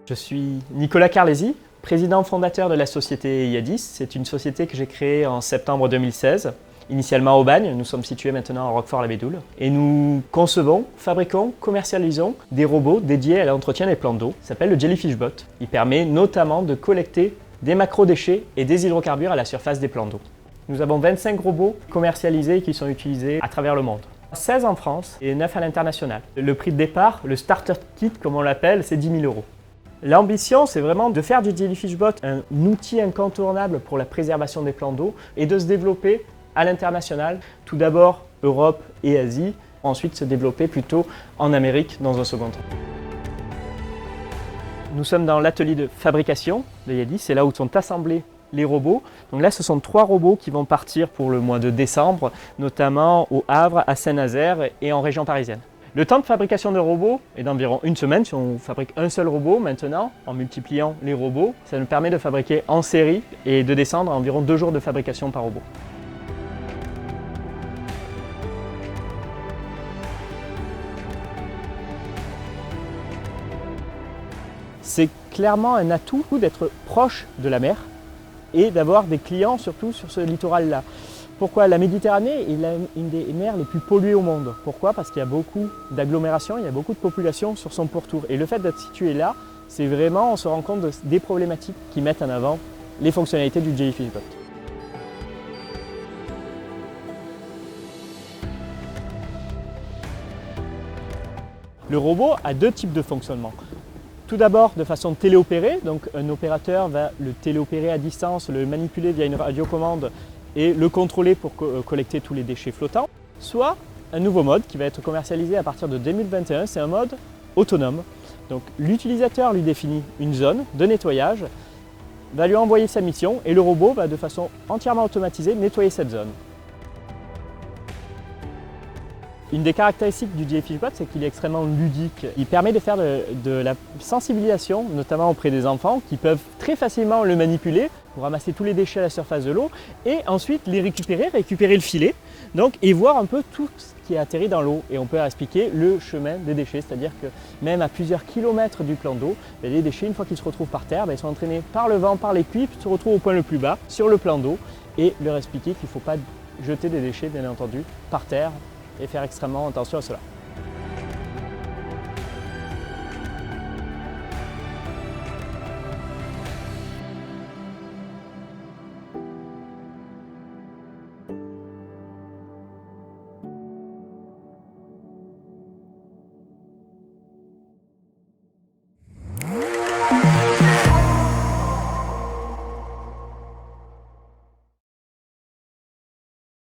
Je suis Nicolas Carlési, président fondateur de la société Iadis. C'est une société que j'ai créée en septembre 2016, initialement au Bagne. Nous sommes situés maintenant à Roquefort-la-Bédoule. Et nous concevons, fabriquons, commercialisons des robots dédiés à l'entretien des plans d'eau. Il s'appelle le Jellyfish Bot. Il permet notamment de collecter des macrodéchets et des hydrocarbures à la surface des plans d'eau. Nous avons 25 robots commercialisés qui sont utilisés à travers le monde. 16 en France et 9 à l'international. Le prix de départ, le starter kit comme on l'appelle, c'est 10 000 €. L'ambition, c'est vraiment de faire du Jellyfish Bot un outil incontournable pour la préservation des plans d'eau et de se développer à l'international, tout d'abord Europe et Asie, ensuite se développer plutôt en Amérique dans un second temps. Nous sommes dans l'atelier de fabrication de Iadis, c'est là où sont assemblés les robots. Donc là, ce sont 3 robots qui vont partir pour le mois de décembre, notamment au Havre, à Saint-Nazaire et en région parisienne. Le temps de fabrication de robots est d'environ une semaine. Si on fabrique un seul robot maintenant, en multipliant les robots, ça nous permet de fabriquer en série et de descendre à environ 2 jours de fabrication par robot. C'est clairement un atout d'être proche de la mer et d'avoir des clients surtout sur ce littoral-là. Pourquoi? La Méditerranée est une des mers les plus polluées au monde. Pourquoi? Parce qu'il y a beaucoup d'agglomérations, il y a beaucoup de population sur son pourtour. Et le fait d'être situé là, c'est vraiment, on se rend compte des problématiques qui mettent en avant les fonctionnalités du Jellyfish Bot. Le robot a 2 types de fonctionnement. Tout d'abord de façon téléopérée, donc un opérateur va le téléopérer à distance, le manipuler via une radiocommande et le contrôler pour collecter tous les déchets flottants. Soit un nouveau mode qui va être commercialisé à partir de 2021, c'est un mode autonome. Donc l'utilisateur lui définit une zone de nettoyage, va lui envoyer sa mission et le robot va de façon entièrement automatisée nettoyer cette zone. Une des caractéristiques du Jellyfish Bot, c'est qu'il est extrêmement ludique. Il permet de faire de la sensibilisation, notamment auprès des enfants, qui peuvent très facilement le manipuler pour ramasser tous les déchets à la surface de l'eau et ensuite les récupérer le filet, et voir un peu tout ce qui est atterri dans l'eau. Et on peut expliquer le chemin des déchets, c'est-à-dire que même à plusieurs kilomètres du plan d'eau, les déchets, une fois qu'ils se retrouvent par terre, ils sont entraînés par le vent, par les pluies, se retrouvent au point le plus bas, sur le plan d'eau, et leur expliquer qu'il ne faut pas jeter des déchets, bien entendu, par terre, et faire extrêmement attention à cela.